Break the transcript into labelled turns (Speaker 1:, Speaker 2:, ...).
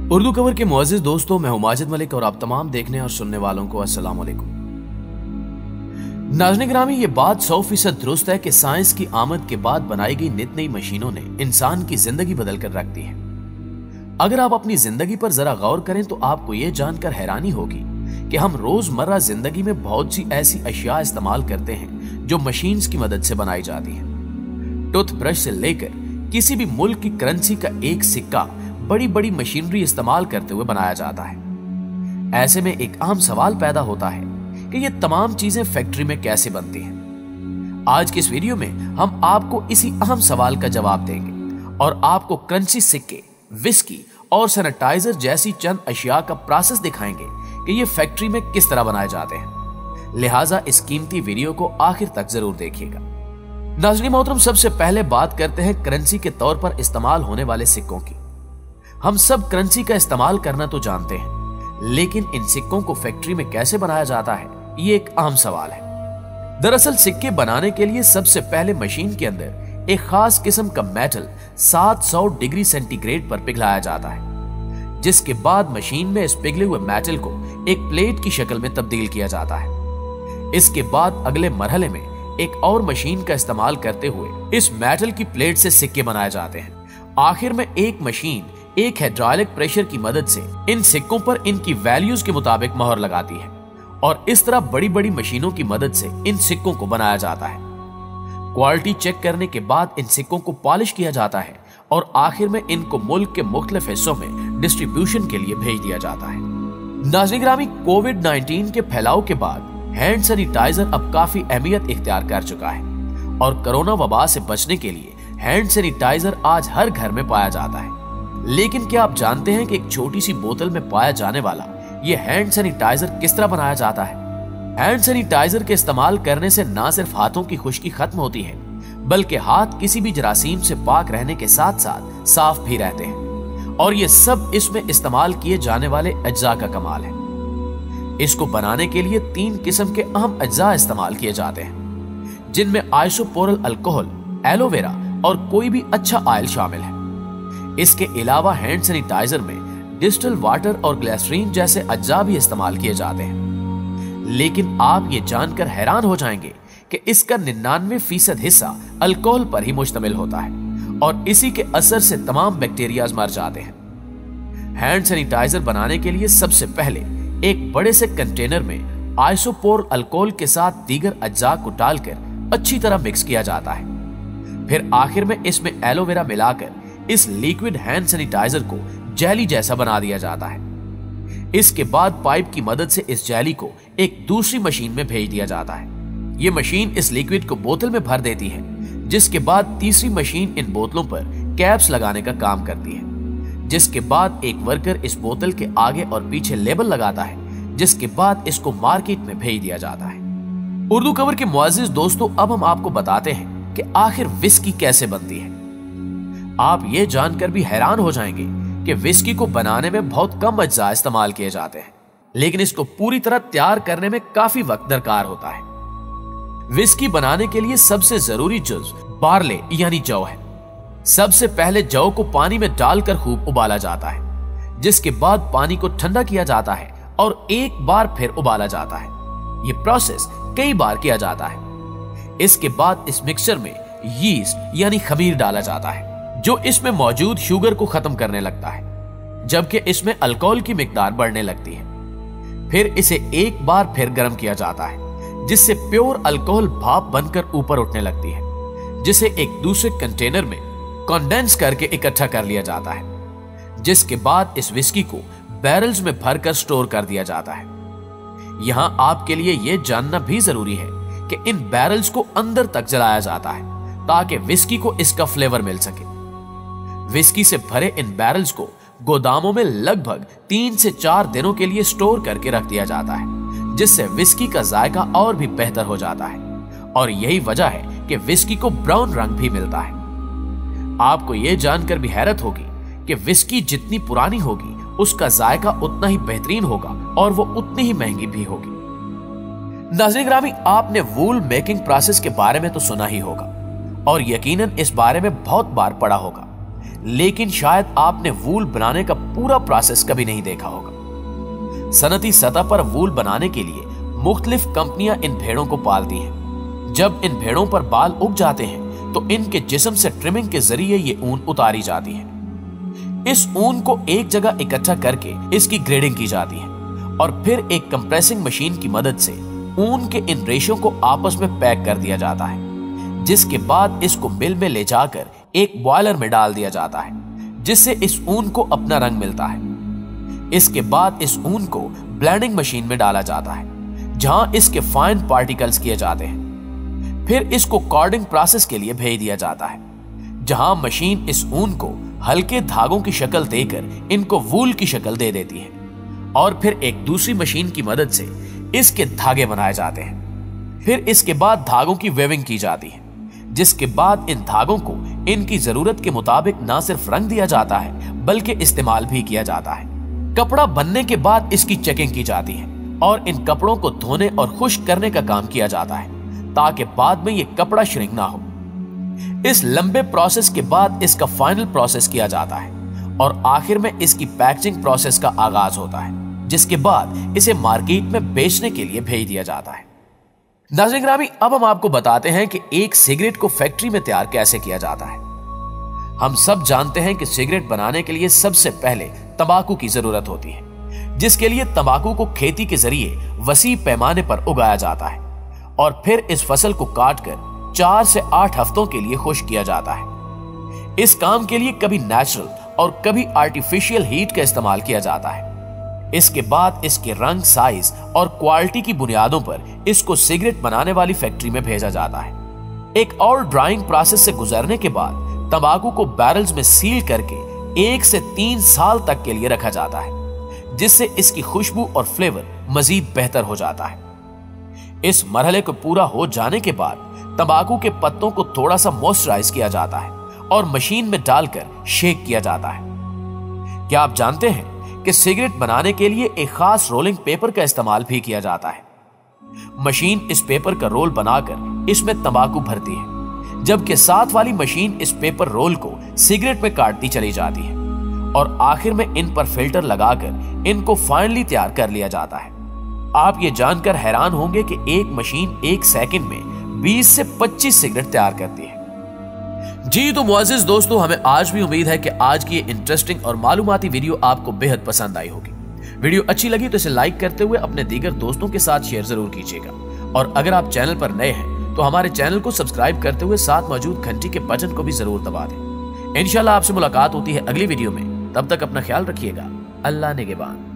Speaker 1: Urdu cover के मुअज़्ज़िज़ दोस्तों, मैं हूं माजिद मलिक और आप तमाम देखने और सुनने वालों को अस्सलाम वालेकुम। नाज़रीन गिरामी, ये बात 100% दुरुस्त है कि साइंस की आमद के बाद बनाई गई नित नई मशीनों ने इंसान की जिंदगी बदल कर रख दी है। अगर आप अपनी जिंदगी पर जरा गौर करें तो आपको यह जानकर हैरानी होगी कि हम रोजमर्रा जिंदगी में बहुत सी ऐसी अशिया इस्तेमाल करते हैं जो मशीन्स की मदद से बनाई जाती है। टूथब्रश से लेकर किसी भी मुल्क की करेंसी का एक सिक्का बड़ी बड़ी मशीनरी इस्तेमाल करते हुए बनाया जाता है। ऐसे में एक अहम सवाल पैदा होता है कि ये तमाम चीजें फैक्ट्री में कैसे बनती हैं। आज की इस वीडियो में हम आपको इसी अहम सवाल का जवाब देंगे और आपको करेंसी सिक्के, विस्की और सैनिटाइजर जैसी चंद अशिया का प्रोसेस दिखाएंगे कि ये फैक्ट्री में किस तरह बनाए जाते हैं। लिहाजा इस कीमती वीडियो को आखिर तक जरूर देखिएगा। नाज़रीन मोहतरम, सबसे पहले बात करते हैं करेंसी के तौर पर इस्तेमाल होने वाले सिक्कों की। हम सब करेंसी का इस्तेमाल करना तो जानते हैं, लेकिन इन सिक्कों को फैक्ट्री में कैसे बनाया जाता है, ये एक अहम सवाल है। दरअसल सिक्के बनाने के लिए सबसे पहले मशीन के अंदर एक खास किस्म का मेटल 700 डिग्री सेंटीग्रेड पर पिघलाया जाता है, जिसके बाद मशीन में इस पिघले हुए मेटल को एक प्लेट की शक्ल में तब्दील किया जाता है। इसके बाद अगले मरहले में एक और मशीन का इस्तेमाल करते हुए इस मेटल की प्लेट से सिक्के बनाए जाते हैं। आखिर में एक मशीन एक हाइड्रोलिक प्रेशर की मदद से इन सिक्कों पर इनकी वैल्यूज के मुताबिक मोहर लगाती है और इस तरह बड़ी बड़ी मशीनों की मदद से इन सिक्कों को बनाया जाता है। क्वालिटी चेक करने के बाद इन सिक्कों को पॉलिश किया जाता है और आखिर में इनको मुल्क के मुख्तलिफ हिस्सों में डिस्ट्रीब्यूशन के लिए भेज दिया जाता है। नाज़रीन गिरामी, कोविड-19 के फैलाव के बाद हैंड सैनिटाइजर अब काफी अहमियत इख्तियार कर चुका है और कोरोना वबा से बचने के लिए हैंड सैनिटाइजर आज हर घर में पाया जाता है। लेकिन क्या आप जानते हैं कि एक छोटी सी बोतल में पाया जाने वाला यह हैंड सैनिटाइजर किस तरह बनाया जाता है? हैंड सैनिटाइजर के इस्तेमाल करने से ना सिर्फ हाथों की खुश्की खत्म होती है, बल्कि हाथ किसी भी जरासीम से पाक रहने के साथ साथ साफ भी रहते हैं और ये सब इसमें इस्तेमाल किए जाने वाले अज्जा का कमाल है। इसको बनाने के लिए 3 किस्म के अहम अज्जा इस्तेमाल किए जाते हैं, जिनमें आइसोपोरल अल्कोहल, एलोवेरा और कोई भी अच्छा ऑयल शामिल है। इसके अलावा हैंड सैनिटाइजर में डिस्टिल वाटर और ग्लिसरीन जैसे अज्जा भी इस्तेमाल किए जाते हैं। लेकिन आप ये जानकर हैरान हो जाएंगे कि इसका 99% हिस्सा अल्कोहल पर ही मुश्तमिल होता है और इसी के असर से तमाम बैक्टीरियाज मर जाते हैं। हैंड सैनिटाइजर बनाने के लिए सबसे पहले एक बड़े से कंटेनर में आइसोपोर अल्कोहल के साथ दीगर अज्जा को डालकर अच्छी तरह मिक्स किया जाता है। फिर आखिर में इसमें एलोवेरा मिलाकर इस लिक्विड हैंड सैनिटाइजर को जेली जैसा बना दिया जाता है। इसके बाद पाइप की मदद से इस जेली को एक दूसरी मशीन में भेज दिया जाता है। यह मशीन इस लिक्विड को बोतल में भर देती है, जिसके बाद तीसरी मशीन इन बोतलों पर कैप्स लगाने का काम करती है, जिसके बाद एक वर्कर इस बोतल के आगे और पीछे लेबल लगाता है, जिसके बाद इसको मार्केट में भेज दिया जाता है। उर्दू कवर के मुअज़्ज़िज़ दोस्तों, अब हम आपको बताते हैं कि आखिर विस्की कैसे बनती है। आप ये जानकर भी हैरान हो जाएंगे कि विस्की को बनाने में बहुत कम अज्जा इस्तेमाल किए जाते हैं, लेकिन इसको पूरी तरह तैयार करने में काफी वक्त दरकार होता है। विस्की बनाने के लिए सबसे जरूरी जुज़ बार्ले यानी जौ है। सबसे पहले जौ को पानी में डालकर खूब उबाला जाता है, जिसके बाद पानी को ठंडा किया जाता है और एक बार फिर उबाला जाता है। यह प्रोसेस कई बार किया जाता है। इसके बाद इस मिक्सचर में यीस्ट यानी खमीर डाला जाता है, जो इसमें मौजूद शुगर को खत्म करने लगता है, जबकि इसमें अल्कोहल की मिकदार बढ़ने लगती है। फिर इसे एक बार फिर गर्म किया जाता है, जिससे प्योर अल्कोहल भाप बनकर ऊपर उठने लगती है, जिसे एक दूसरे कंटेनर में कंडेंस करके इकट्ठा कर लिया जाता है, जिसके बाद इस विस्की को बैरल्स में भरकर स्टोर कर दिया जाता है। यहां आपके लिए यह जानना भी जरूरी है कि इन बैरल्स को अंदर तक जलाया जाता है ताकि विस्की को इसका फ्लेवर मिल सके। विस्की से भरे इन बैरल्स को गोदामों में लगभग 3 से 4 दिनों के लिए स्टोर करके रख दिया जाता है, जिससे विस्की का जायका और भी बेहतर हो जाता है और यही वजह है कि विस्की को ब्राउन रंग भी मिलता है। आपको यह जानकर भी हैरत होगी कि विस्की जितनी पुरानी होगी उसका जायका उतना ही बेहतरीन होगा और वो उतनी ही महंगी भी होगी। नाज़रीन गिरामी, आपने वूल मेकिंग प्रोसेस के बारे में तो सुना ही होगा और यकीनन इस बारे में बहुत बार पढ़ा होगा, लेकिन शायद आपने वूल बनाने का पूरा प्रोसेस कभी नहीं देखा होगा। सनती सतह पर वूल बनाने के लिए मुख्तलिफ कंपनियां इन भेड़ों को पालती हैं। जब इन भेड़ों पर बाल उग जाते हैं तो इनके जिस्म से ट्रिमिंग के जरिए ये ऊन उतारी जाती है। इस ऊन को एक जगह इकट्ठा करके इसकी ग्रेडिंग की जाती है और फिर एक कंप्रेसिंग मशीन की मदद से ऊन के इन रेशों को आपस में पैक कर दिया जाता है, जिसके बाद इसको मिल में ले जाकर एक बॉयलर में डाल दिया जाता है, जिससे इस ऊन को अपना रंग मिलता है। इसके बाद इस ऊन को ब्लेंडिंग मशीन में डाला जाता है, जहां इसके फाइन पार्टिकल्स किए जाते हैं। फिर इसको कॉर्डिंग प्रोसेस के लिए भेज दिया जाता है, जहां मशीन इस ऊन को हल्के धागों की शक्ल देकर इनको वूल की शक्ल दे देती है और फिर एक दूसरी मशीन की मदद से इसके धागे बनाए जाते हैं। फिर इसके बाद धागों की वेविंग की जाती है, जिसके बाद इन धागों को इनकी जरूरत के मुताबिक ना सिर्फ रंग दिया जाता है बल्कि इस्तेमाल भी किया जाता है। कपड़ा बनने के बाद इसकी चेकिंग की जाती है और इन कपड़ों को धोने और खुश्क करने का काम किया जाता है, ताकि बाद में ये कपड़ा श्रिंक ना हो। इस लंबे प्रोसेस के बाद इसका फाइनल प्रोसेस किया जाता है और आखिर में इसकी पैकेजिंग प्रोसेस का आगाज होता है, जिसके बाद इसे मार्केट में बेचने के लिए भेज दिया जाता है। नाज़रीन ग्रामी, अब हम आपको बताते हैं कि एक सिगरेट को फैक्ट्री में तैयार कैसे किया जाता है। हम सब जानते हैं कि सिगरेट बनाने के लिए सबसे पहले तंबाकू की जरूरत होती है, जिसके लिए तंबाकू को खेती के जरिए वसी पैमाने पर उगाया जाता है और फिर इस फसल को काटकर 4 से 8 हफ्तों के लिए खुश्क किया जाता है। इस काम के लिए कभी नेचुरल और कभी आर्टिफिशियल हीट का इस्तेमाल किया जाता है। इसके बाद इसके रंग, साइज और क्वालिटी की बुनियादों पर इसको सिगरेट बनाने वाली फैक्ट्री में भेजा जाता है। एक और ड्राइंग प्रोसेस से गुजरने के बाद तंबाकू को बैरल्स में सील करके 1 से 3 साल तक के लिए रखा जाता है, जिससे इसकी खुशबू और फ्लेवर मजीद बेहतर हो जाता है। इस मरहले को पूरा हो जाने के बाद तंबाकू के पत्तों को थोड़ा सा मॉइस्चराइज किया जाता है और मशीन में डालकर शेक किया जाता है। क्या आप जानते हैं कि सिगरेट बनाने के लिए एक खास रोलिंग पेपर का इस्तेमाल भी किया जाता है। मशीन इस पेपर का रोल बनाकर इसमें तंबाकू भरती है, जबकि साथ वाली मशीन इस पेपर रोल को सिगरेट में काटती चली जाती है और आखिर में इन पर फिल्टर लगाकर इनको फाइनली तैयार कर लिया जाता है। आप ये जानकर हैरान होंगे कि एक मशीन 1 सेकंड में 20 से 25 सिगरेट तैयार करती है। जी तो मुअज़्ज़िज़ दोस्तों, हमें आज भी उम्मीद है कि आज की ये इंटरेस्टिंग और मालूमाती वीडियो आपको बेहद पसंद आई होगी। वीडियो अच्छी लगी तो इसे लाइक करते हुए अपने दीगर दोस्तों के साथ शेयर जरूर कीजिएगा और अगर आप चैनल पर नए हैं तो हमारे चैनल को सब्सक्राइब करते हुए साथ मौजूद घंटी के बटन को भी जरूर दबा दें। इंशाल्लाह आपसे मुलाकात होती है अगली वीडियो में। तब तक अपना ख्याल रखिएगा। अल्लाह निगहबान।